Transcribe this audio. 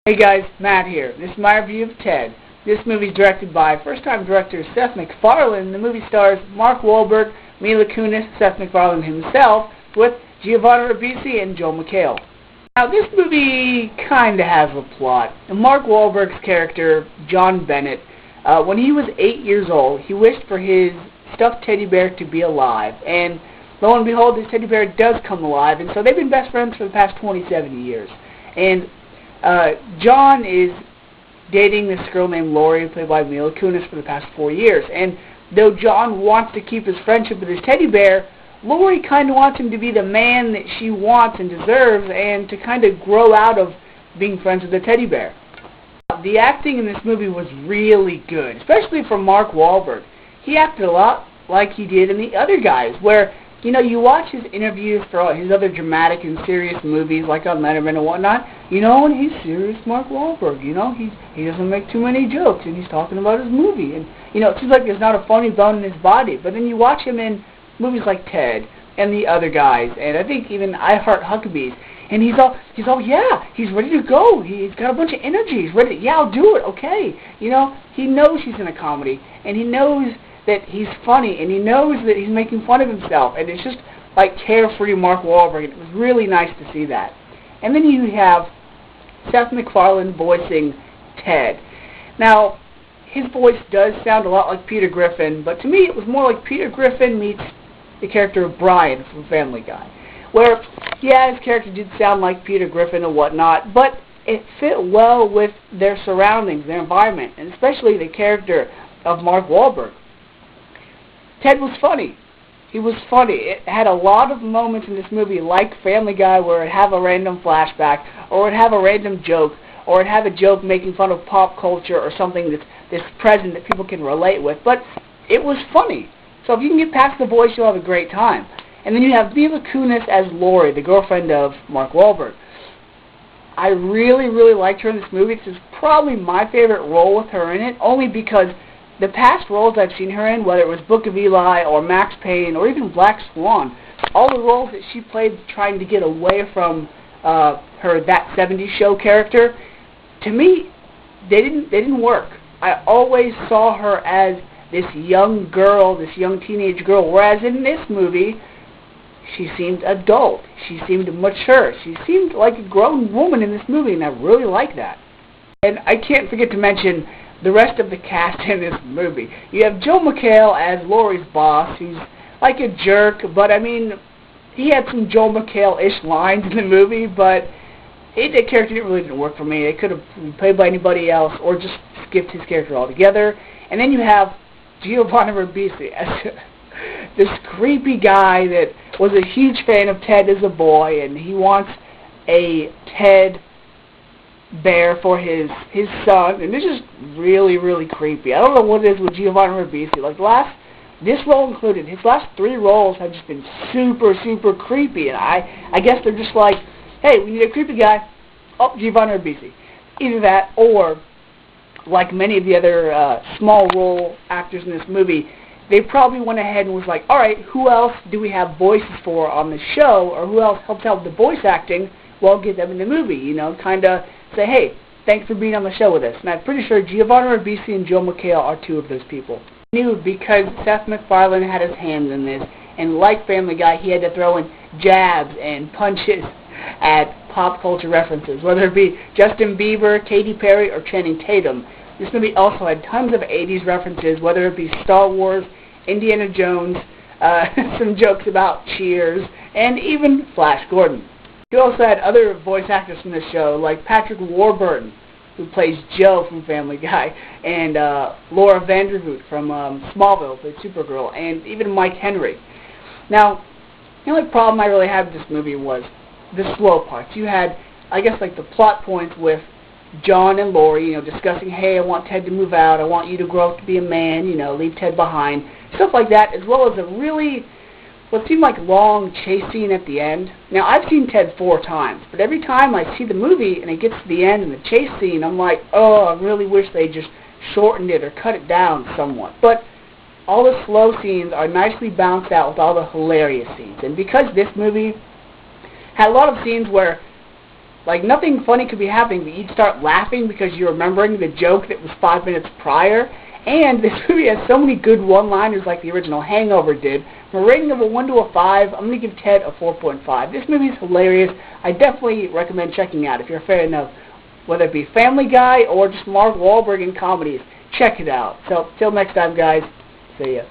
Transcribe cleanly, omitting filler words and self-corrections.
Hey guys, Matt here. This is my review of Ted. This movie is directed by first-time director Seth MacFarlane. The movie stars Mark Wahlberg, Mila Kunis, Seth MacFarlane himself, with Giovanni Ribisi and Joel McHale. Now this movie kinda has a plot. Mark Wahlberg's character, John Bennett, when he was 8 years old, he wished for his stuffed teddy bear to be alive. And lo and behold, his teddy bear does come alive, and so they've been best friends for the past 27 years. And John is dating this girl named Lori, played by Mila Kunis, for the past 4 years. And though John wants to keep his friendship with his teddy bear, Lori kind of wants him to be the man that she wants and deserves, and to kind of grow out of being friends with the teddy bear. The acting in this movie was really good, especially from Mark Wahlberg. He acted a lot like he did in the other guys, where, you know, you watch his interviews for all his other dramatic and serious movies, like on Letterman and whatnot, you know, and he's serious Mark Wahlberg, you know, he doesn't make too many jokes, and he's talking about his movie, and, you know, it seems like there's not a funny bone in his body, but then you watch him in movies like Ted and the other guys, and I think even I Heart Huckabees, and he's all, yeah, he's ready to go, he's got a bunch of energy, he's ready, yeah, I'll do it, okay, you know, he knows he's in a comedy, and he knows that he's funny, and he knows that he's making fun of himself, and it's just like carefree Mark Wahlberg, and it was really nice to see that. And then you have Seth MacFarlane voicing Ted. Now, his voice does sound a lot like Peter Griffin, but to me it was more like Peter Griffin meets the character of Brian from Family Guy, where, yeah, his character did sound like Peter Griffin and whatnot, but it fit well with their surroundings, their environment, and especially the character of Mark Wahlberg. Ted was funny. He was funny. It had a lot of moments in this movie, like Family Guy, where it'd have a random flashback, or it'd have a random joke, or it'd have a joke making fun of pop culture or something that's present that people can relate with. But it was funny. So if you can get past the voice, you'll have a great time. And then you have Mila Kunis as Lori, the girlfriend of Mark Wahlberg. I really, really liked her in this movie. This is probably my favorite role with her in it, only because the past roles I've seen her in, whether it was Book of Eli or Max Payne or even Black Swan, all the roles that she played trying to get away from her That 70s Show character, to me, they didn't work. I always saw her as this young girl, this young teenage girl, whereas in this movie, she seemed adult. She seemed mature. She seemed like a grown woman in this movie, and I really like that. And I can't forget to mention the rest of the cast in this movie. You have Joel McHale as Lori's boss, who's like a jerk, but I mean, he had some Joel McHale-ish lines in the movie, but the character didn't work for me. It could have been played by anybody else, or just skipped his character altogether. And then you have Giovanni Ribisi as this creepy guy that was a huge fan of Ted as a boy, and he wants a Ted bear for his son, and this is really, really creepy. I don't know what it is with Giovanni Ribisi. Like this role included, his last 3 roles have just been super, super creepy, and I guess they're just like, hey, we need a creepy guy. Oh, Giovanni Ribisi. Either that, or like many of the other small role actors in this movie, they probably went ahead and was like, all right, who else do we have voices for on the show, or who else helped out with the voice acting? Well, get them in the movie, you know, kind of say, hey, thanks for being on the show with us. And I'm pretty sure Giovanni Ribisi and Joel McHale are 2 of those people. I knew because Seth MacFarlane had his hands in this, and like Family Guy, he had to throw in jabs and punches at pop culture references, whether it be Justin Bieber, Katy Perry, or Channing Tatum. This movie also had tons of 80s references, whether it be Star Wars, Indiana Jones, some jokes about Cheers, and even Flash Gordon. You also had other voice actors from the show, like Patrick Warburton, who plays Joe from Family Guy, and Laura Vandervoot from Smallville, played Supergirl, and even Mike Henry. Now, the only problem I really had with this movie was the slow parts. You had, I guess, like the plot points with John and Lori, you know, discussing, hey, I want Ted to move out, I want you to grow up to be a man, you know, leave Ted behind, stuff like that, as well as a really, what seemed like long chase scene at the end. Now, I've seen Ted 4 times, but every time I see the movie and it gets to the end and the chase scene, I'm like, oh, I really wish they just shortened it or cut it down somewhat. But all the slow scenes are nicely balanced out with all the hilarious scenes. And because this movie had a lot of scenes where Like, nothing funny could be happening, but you'd start laughing because you're remembering the joke that was 5 minutes prior. And this movie has so many good one-liners like the original Hangover did. From a rating of a 1 to a 5, I'm going to give Ted a 4.5. This movie is hilarious. I definitely recommend checking it out if you're a fan of whether it be Family Guy or just Mark Wahlberg in comedies. Check it out. So, till next time, guys. See ya.